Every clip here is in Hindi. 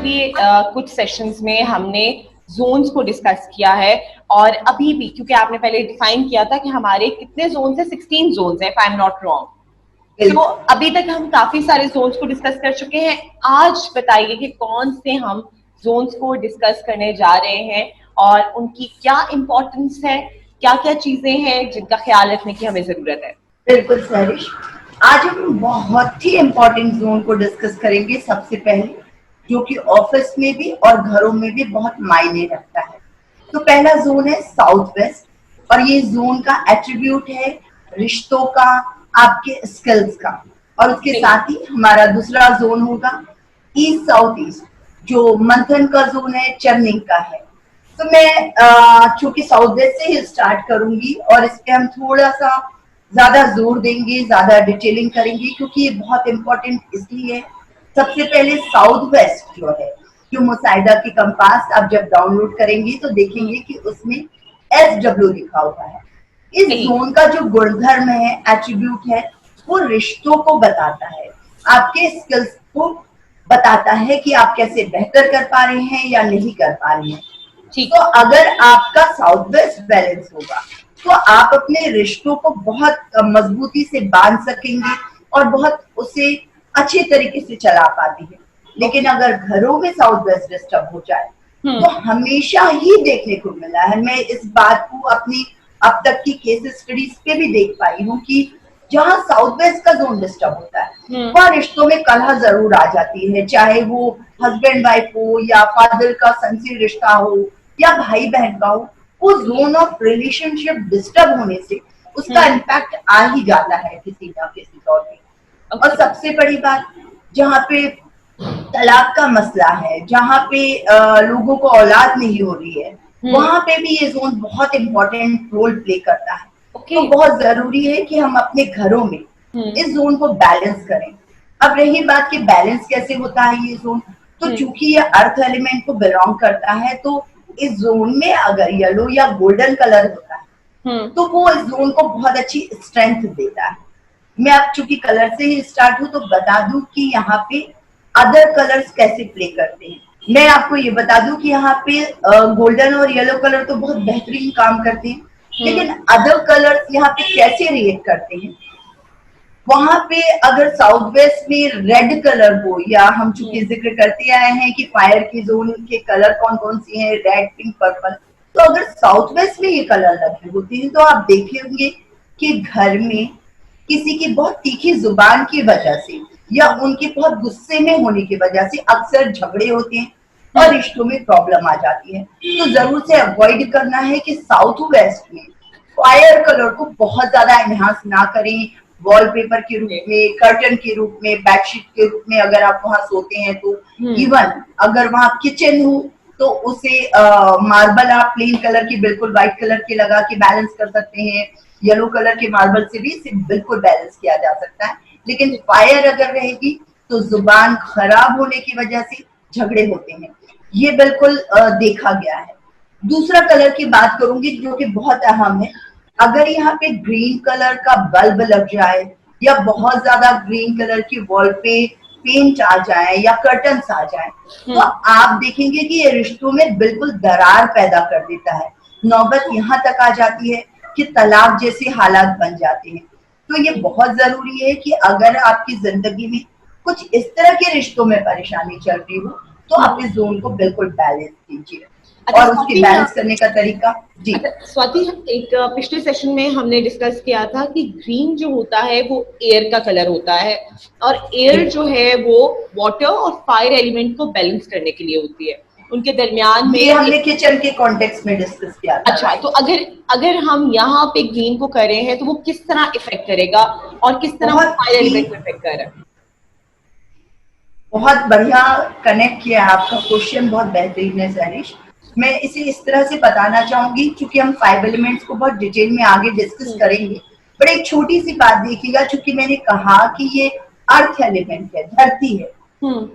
पिछली कुछ सेशंस में हमने जोन्स को डिस्कस किया है, और अभी भी क्योंकि आपने पहले डिफाइन किया था कि हमारे कितने जोन्स है, 16 जोन्स है, if I am not wrong. तो अभी तक हम काफी सारे जोन्स को डिस्कस कर चुके हैं। आज बताइए कि कौन से हम जोन्स को डिस्कस करने जा रहे हैं और उनकी क्या इम्पोर्टेंस है, क्या क्या चीजें हैं जिनका ख्याल रखने की हमें जरूरत है। बिल्कुल सरिश, आज हम बहुत ही इम्पोर्टेंट जोन को डिस्कस करेंगे। सबसे पहले जो कि ऑफिस में भी और घरों में भी बहुत मायने रखता है। तो पहला जोन है साउथ वेस्ट, और ये जोन का एट्रीब्यूट है रिश्तों का, आपके स्किल्स का। और उसके साथ ही हमारा दूसरा जोन होगा ईस्ट साउथ ईस्ट, जो मंथन का जोन है, चर्निंग का है। तो मैं चूंकि साउथ वेस्ट से ही स्टार्ट करूंगी और इस पे हम थोड़ा सा ज्यादा जोर देंगे, ज्यादा डिटेलिंग करेंगे, क्योंकि ये बहुत इंपॉर्टेंट इसलिए है। सबसे पहले साउथ वेस्ट जो है, जो मुसाइदा की कंपास आप जब डाउनलोड करेंगे तो देखेंगे कि उसमें SW लिखा हुआ है। इस जोन का जो गुणधर्म है, एट्रीब्यूट है, वो रिश्तों को बताता है, आपके स्किल्स को बताता है कि आप कैसे बेहतर कर पा रहे हैं या नहीं कर पा रहे हैं। तो अगर आपका साउथ वेस्ट बैलेंस होगा तो आप अपने रिश्तों को बहुत मजबूती से बांध सकेंगे और बहुत उसे अच्छे तरीके से चला पाती है। लेकिन अगर घरों में साउथ वेस्ट डिस्टर्ब हो जाए तो हमेशा ही देखने को मिला है, मैं इस बात को अपनी अब तक की केस स्टडीज पे भी देख पाई हूँ कि जहाँ साउथ वेस्ट का जोन डिस्टर्ब होता है वह रिश्तों में कलह जरूर आ जाती है, चाहे वो हस्बैंड वाइफ हो या फादर का सन से रिश्ता हो या भाई बहन का हो। वो जोन ऑफ रिलेशनशिप डिस्टर्ब होने से उसका इम्पैक्ट आ ही जाता है किसी ना किसी तौर पे। और सबसे बड़ी बात, जहाँ पे तलाक का मसला है, जहाँ पे लोगों को औलाद नहीं हो रही है, वहां पे भी ये जोन बहुत इंपॉर्टेंट रोल प्ले करता है। तो बहुत जरूरी है कि हम अपने घरों में इस जोन को बैलेंस करें। अब रही बात कि बैलेंस कैसे होता है ये जोन, तो चूंकि ये अर्थ एलिमेंट को बिलोंग करता है, तो इस जोन में अगर येलो या गोल्डन कलर होता है तो वो इस जोन को बहुत अच्छी स्ट्रेंथ देता है। मैं अब चूंकि कलर से ही स्टार्ट हूं तो बता दूं कि यहाँ पे अदर कलर्स कैसे प्ले करते हैं। मैं आपको ये बता दूं कि यहाँ पे गोल्डन और येलो कलर तो बहुत बेहतरीन काम करते हैं, लेकिन अदर कलर्स यहाँ पे कैसे रिएक्ट करते हैं। वहां पे अगर साउथ वेस्ट में रेड कलर हो, या हम चूंकि जिक्र करते आए हैं कि फायर की जोन के कलर कौन कौन सी हैं, रेड, पिंक, पर्पल, तो अगर साउथ वेस्ट में ये कलर लगे होते हैं तो आप देखेंगे कि घर में किसी की बहुत तीखी जुबान की वजह से या उनके बहुत गुस्से में होने की वजह से अक्सर झगड़े होते हैं और रिश्तों में प्रॉब्लम आ जाती है। तो जरूर से अवॉइड करना है कि साउथ वेस्ट में फायर कलर को बहुत ज्यादा एनहांस ना करें। वॉलपेपर के रूप में, कर्टन के रूप में, बेडशीट के रूप में अगर आप वहां सोते हैं तो, इवन अगर वहां किचन हो तो उसे मार्बल आप प्लेन कलर की, बिल्कुल व्हाइट कलर के लगा के बैलेंस कर सकते हैं। येलो कलर के मार्बल से भी इसे बिल्कुल बैलेंस किया जा सकता है। लेकिन फायर अगर रहेगी तो जुबान खराब होने की वजह से झगड़े होते हैं, ये बिल्कुल देखा गया है। दूसरा कलर की बात करूंगी जो कि बहुत अहम है। अगर यहाँ पे ग्रीन कलर का बल्ब लग जाए या बहुत ज्यादा ग्रीन कलर की वॉल पे पेंट आ जाए या कर्टन्स आ जाए तो आप देखेंगे कि ये रिश्तों में बिल्कुल दरार पैदा कर देता है। नौबत यहाँ तक आ जाती है कि तलाक जैसे हालात बन जाते हैं। तो ये बहुत जरूरी है कि अगर आपकी जिंदगी में कुछ इस तरह के रिश्तों में परेशानी चल रही हो तो आप इस जोन को बिल्कुल बैलेंस कीजिए। और उसके बैलेंस करने का तरीका जी। स्वाति, एक पिछले सेशन में हमने डिस्कस किया था कि ग्रीन जो होता है वो एयर का कलर होता है, और एयर जो है वो वाटर और फायर एलिमेंट को बैलेंस करने के लिए होती है। उनके दरमियान में हमने किचन के कॉन्टेक्स्ट में डिस्कस किया था। अच्छा, तो अगर हम यहाँ पे ग्रीन को कर रहे हैं तो वो किस तरह इफेक्ट करेगा और किस तरह फायर एलिमेंट को इफेक्ट कर रहा है। बहुत बढ़िया कनेक्ट किया, आपका क्वेश्चन बहुत बेहतरीन है सैनिश। मैं इसे इस तरह से बताना चाहूंगी, क्योंकि हम 5 एलिमेंट्स को बहुत डिटेल में आगे डिस्कस करेंगे, पर एक छोटी सी बात देखिएगा। चूंकि मैंने कहा कि ये अर्थ एलिमेंट है, धरती है,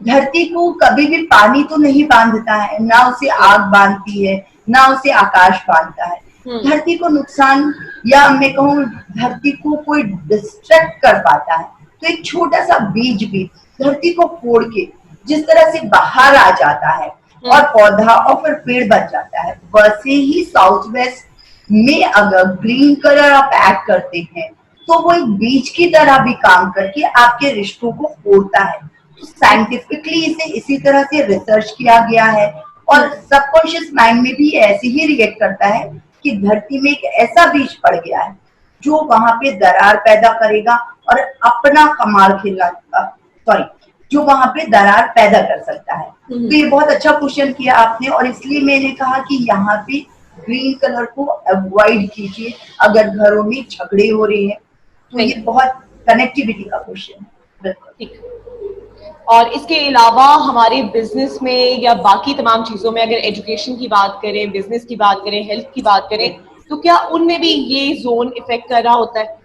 धरती को कभी भी पानी तो नहीं बांधता है, ना उसे आग बांधती है, ना उसे आकाश बांधता है। धरती को नुकसान, या मैं कहूँ धरती को कोई डिस्ट्रैक्ट कर पाता है तो एक छोटा सा बीज भी धरती को फोड़ के जिस तरह से बाहर आ जाता है और पौधा और फिर पेड़ बन जाता है, वैसे ही साउथ वेस्ट में अगर ग्रीन कलर आप ऐड करते हैं तो वो एक बीज की तरह भी काम करके आपके रिश्तों को तोड़ता है। तो साइंटिफिकली इसे इसी तरह से रिसर्च किया गया है और सबकॉन्शियस माइंड में भी ऐसे ही रिएक्ट करता है कि धरती में एक ऐसा बीज पड़ गया है जो वहां पे दरार पैदा करेगा और अपना कमाल खिला, सॉरी, जो वहां पे दरार पैदा कर सकता है। तो ये बहुत अच्छा क्वेश्चन किया आपने और इसलिए मैंने कहा कि यहाँ पे ग्रीन कलर को अवॉइड कीजिए अगर घरों में झगड़े हो रहे हैं। तो ये बहुत कनेक्टिविटी का क्वेश्चन है। बिल्कुल ठीक। और इसके अलावा हमारे बिजनेस में या बाकी तमाम चीजों में, अगर एजुकेशन की बात करें, बिजनेस की बात करें, हेल्थ की बात करें, तो क्या उनमें भी ये जोन इफेक्ट कर रहा होता है?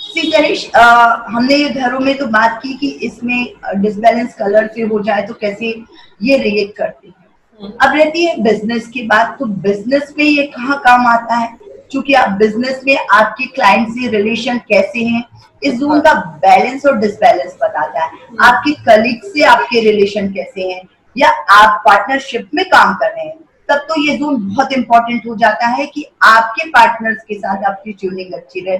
सरिश, हमने ये घरों में तो बात की कि इसमें डिसबैलेंस कलर से हो जाए तो कैसे ये रिएक्ट करते हैं। अब रहती है बिजनेस की बात, तो बिजनेस में ये कहाँ काम आता है, क्योंकि आप बिजनेस में आपके क्लाइंट से रिलेशन कैसे हैं, इस जोन का बैलेंस और डिसबैलेंस बताता है। आपके कलीग से आपके रिलेशन कैसे हैं, या आप पार्टनरशिप में काम कर रहे हैं, तब तो ये जोन बहुत इंपॉर्टेंट हो जाता है कि आपके पार्टनर्स के साथ आपकी ट्यूनिंग अच्छी रहे।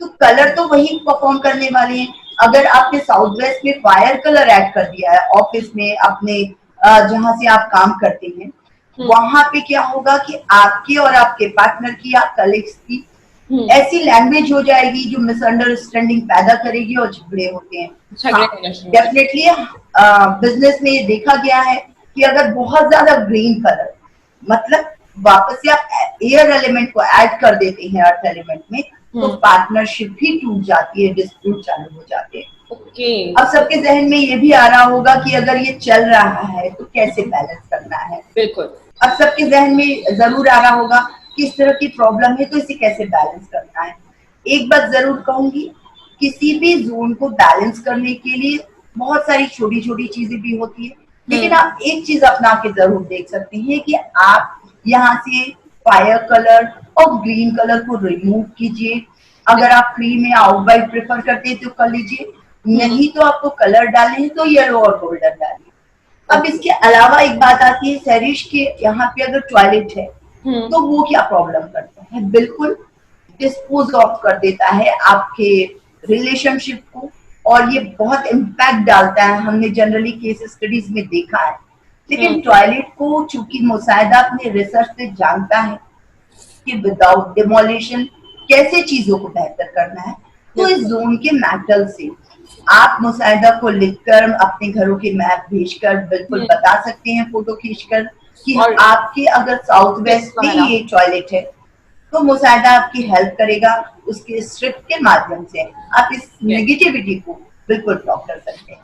तो कलर तो वही परफॉर्म करने वाले हैं। अगर आपने साउथ वेस्ट में फायर कलर ऐड कर दिया है ऑफिस में अपने जहां से आप काम करते हैं, वहां पे क्या होगा कि आपके और आपके पार्टनर की या कलीग्स की ऐसी लैंग्वेज हो जाएगी जो मिसअंडरस्टैंडिंग पैदा करेगी और झगड़े होते हैं। डेफिनेटली बिजनेस में ये देखा गया है कि अगर बहुत ज्यादा ग्रीन कलर, मतलब वापस से आप एयर एलिमेंट को ऐड कर देते हैं अर्थ एलिमेंट में, तो पार्टनरशिप भी टूट जाती है, डिस्प्यूट चालू हो जाते हैं। अब सबके जहन में ये भी आ रहा होगा कि अगर ये चल रहा है तो कैसे बैलेंस करना है। बिल्कुल। अब सबके जहन में जरूर आ रहा होगा कि इस तरह की प्रॉब्लम है तो इसे कैसे बैलेंस करना है। एक बात जरूर कहूंगी, किसी भी जोन को बैलेंस करने के लिए बहुत सारी छोटी छोटी चीजें भी होती है, लेकिन आप एक चीज अपना के जरूर देख सकते हैं कि आप यहाँ से फायर कलर और ग्रीन कलर को रिमूव कीजिए। अगर आप क्रीम या आउट वाइट प्रेफर करते हैं तो कर लीजिए, नहीं तो आपको कलर डालने हैं तो येलो और गोल्डन डालिए। अब इसके अलावा एक बात आती है सरिश के, यहाँ पे अगर टॉयलेट है तो वो क्या प्रॉब्लम करता है, बिल्कुल डिस्पोज ऑफ कर देता है आपके रिलेशनशिप को और ये बहुत इम्पैक्ट डालता है। हमने जनरली केस स्टडीज में देखा है। लेकिन टॉयलेट को चूंकि मुसाहिदा अपने रिसर्च से जानता है कि विदाउट डिमोलिशन कैसे चीजों को बेहतर करना है, तो इस जोन के मेटल से आप मुसाहिदा को लिखकर अपने घरों के मैप भेजकर बिल्कुल बता सकते हैं, फोटो खींचकर, कि आपके अगर साउथ वेस्ट में ये टॉयलेट है तो मुसाहिदा आपकी हेल्प करेगा उसके स्ट्रिप के माध्यम से। आप इस नेगेटिविटी को बिल्कुल ब्लॉक कर सकते हैं।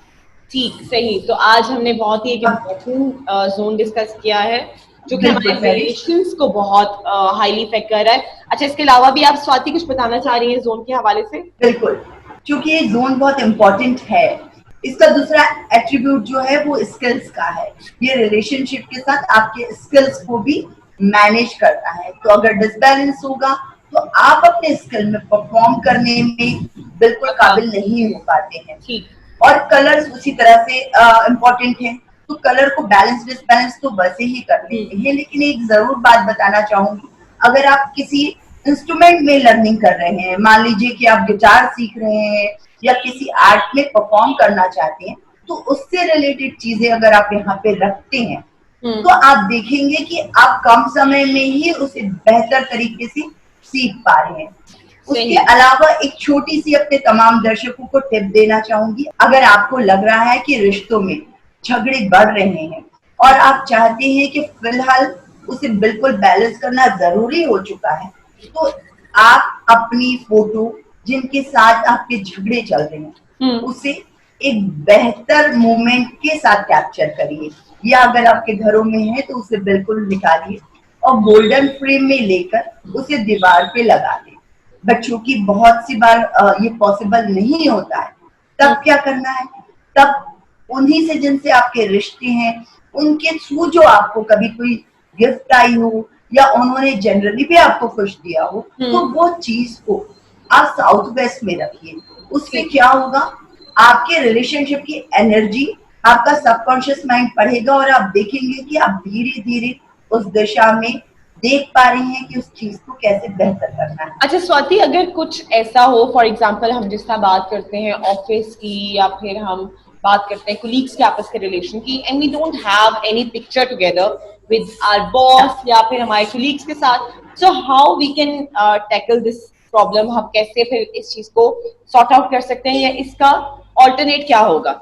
ठीक, सही। तो आज हमने बहुत ही एक इम्पोर्टेंट जोन डिस्कस किया है जो कि हमारे रिलेशंस को बहुत हाईली इफेक्ट कर रहा है। अच्छा, इसके अलावा भी आप स्वाति कुछ बताना चाह रही हैं जोन के हवाले से? बिल्कुल, क्योंकि ये जोन बहुत इम्पोर्टेंट है। इसका दूसरा एट्रीब्यूट जो है वो स्किल्स का है। ये रिलेशनशिप के साथ आपके स्किल्स को भी मैनेज करता है। तो अगर डिसबैलेंस होगा तो आप अपने स्किल में परफॉर्म करने में बिल्कुल काबिल नहीं हो पाते हैं। ठीक। और कलर्स उसी तरह से इम्पोर्टेंट है। तो कलर को बैलेंस डिसबैलेंस तो वैसे ही कर लेते हैं, लेकिन एक जरूर बात बताना चाहूंगी, अगर आप किसी इंस्ट्रूमेंट में लर्निंग कर रहे हैं, मान लीजिए कि आप गिटार सीख रहे हैं या किसी आर्ट में परफॉर्म करना चाहते हैं, तो उससे रिलेटेड चीजें अगर आप यहाँ पे रखते हैं तो आप देखेंगे कि आप कम समय में ही उसे बेहतर तरीके से सीख पा रहे हैं। उसके अलावा एक छोटी सी अपने तमाम दर्शकों को टिप देना चाहूंगी, अगर आपको लग रहा है कि रिश्तों में झगड़े बढ़ रहे हैं और आप चाहते हैं कि फिलहाल उसे बिल्कुल बैलेंस करना जरूरी हो चुका है, तो आप अपनी फोटो जिनके साथ आपके झगड़े चल रहे हैं उसे एक बेहतर मोमेंट के साथ कैप्चर करिए, या अगर आपके घरों में है तो उसे बिल्कुल निकालिए और गोल्डन फ्रेम में लेकर उसे दीवार पे लगा दें। बच्चों की बहुत सी बार ये पॉसिबल नहीं होता है, तब क्या करना है, तब उन्हीं से जिनसे आपके रिश्ते हैं उनके थ्रू जो आपको कभी कोई गिफ्ट आई हो या उन्होंने जनरली भी आपको खुश दिया हो, तो वो चीज को आप साउथ वेस्ट में रखिए। उससे क्या होगा, आपके रिलेशनशिप की एनर्जी आपका सबकॉन्शियस माइंड पढ़ेगा और आप देखेंगे कि आप धीरे धीरे उस दिशा में देख पा रहे हैं कि उस चीज को कैसे बेहतर करना है। अच्छा स्वाति, अगर कुछ ऐसा हो, फॉर एग्जाम्पल हम जिस तरह बात करते हैं ऑफिस की, या फिर हम बात करते हैं कुलीग्स के आपस के रिलेशन की, and we don't have any picture together with our boss या फिर हमारे कुलीग्स के साथ, so how we can tackle this problem? हम कैसे फिर इस चीज को सॉर्ट आउट कर सकते हैं, या इसका ऑल्टरनेट क्या होगा?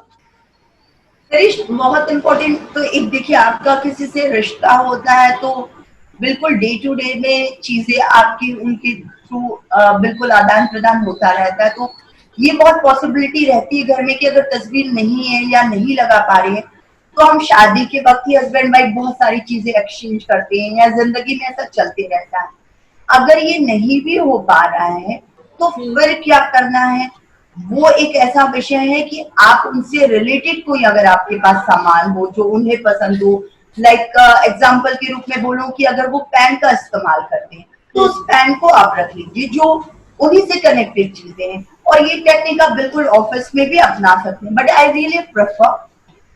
बहुत इम्पोर्टेंट। तो एक देखिए, आपका किसी से रिश्ता होता है तो बिल्कुल डे टू डे में चीजें आपकी उनके थ्रू बिल्कुल आदान प्रदान होता रहता है। तो ये बहुत पॉसिबिलिटी रहती है घर में कि अगर तस्वीर नहीं है या नहीं लगा पा रही है तो हम शादी के वक्त ही हस्बैंड वाइफ बहुत सारी चीजें एक्सचेंज करते हैं, या जिंदगी में ऐसा चलते रहता है। अगर ये नहीं भी हो पा रहा है तो फिर क्या करना है, वो एक ऐसा विषय है कि आप उनसे रिलेटेड कोई अगर आपके पास सामान हो जो उन्हें पसंद हो, लाइक एग्जाम्पल के रूप में बोलूं कि अगर वो पेन का इस्तेमाल करते हैं तो उस पेन को आप रख लीजिए जो उन्हीं से कनेक्टेड चीजें हैं। और ये टेक्निक आप बिल्कुल ऑफिस में भी अपना सकते हैं। बट आई रियली प्रेफर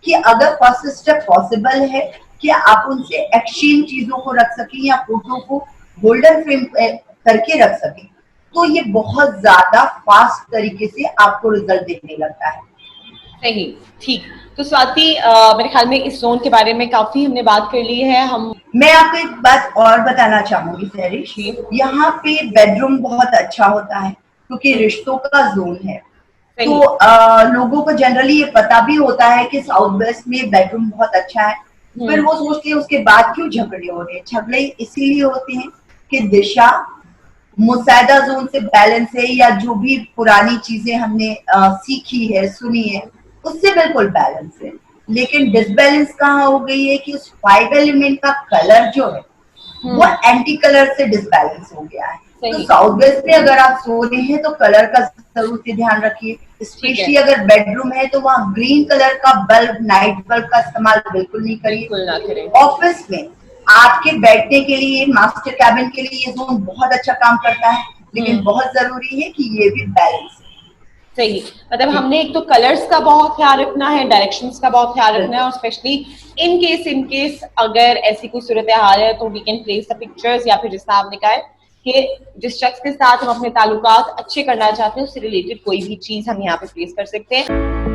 कि अगर फर्स्ट स्टेप पॉसिबल है कि आप उनसे एक्सचेंज चीजों को रख सकें या फोटो को गोल्डन फ्रेम करके रख सकें, तो ये बहुत ज्यादा फास्ट तरीके से आपको रिजल्ट देने लगता है। सही, ठीक। तो स्वाति, मेरे ख्याल में इस जोन के बारे में काफी हमने बात कर ली है। मैं आपको एक बात और बताना चाहूंगी सरिश, यहाँ पे बेडरूम बहुत अच्छा होता है क्योंकि रिश्तों का जोन है। तो लोगों को जनरली ये पता भी होता है कि साउथ वेस्ट में बेडरूम बहुत अच्छा है, फिर वो सोचते हैं उसके बाद क्यों झगड़े हो रहे हैं। झगड़े इसीलिए होते हैं कि दिशा मुसायदा जोन से बैलेंस है, या जो भी पुरानी चीजें हमने सीखी है सुनी है उससे बिल्कुल बैलेंस है। लेकिन डिसबैलेंस कहाँ हो गई है कि उस 5 एलिमेंट का कलर जो है वो एंटी कलर से डिसबैलेंस हो गया है। तो साउथ वेस्ट में अगर आप सो रहे हैं तो कलर का जरूर से ध्यान रखिए। स्पेशली अगर बेडरूम है तो वहाँ ग्रीन कलर का बल्ब, नाइट बल्ब का इस्तेमाल बिल्कुल नहीं करिए। ऑफिस में आपके बैठने के लिए, मास्टर कैबिन के लिए ये जोन बहुत अच्छा काम करता है, लेकिन बहुत जरूरी है कि ये भी बैलेंस। सही, मतलब हमने एक तो कलर्स का बहुत ख्याल रखना है, डायरेक्शंस का बहुत ख्याल रखना है, और स्पेशली इन केस अगर ऐसी कोई सूरत हाल है तो we can place the pictures, या फिर जिस तरह आपने कहा है कि जिस शख्स के साथ हम अपने ताल्लुकात अच्छे करना चाहते हैं उससे रिलेटेड कोई भी चीज हम यहाँ पे प्लेस कर सकते हैं।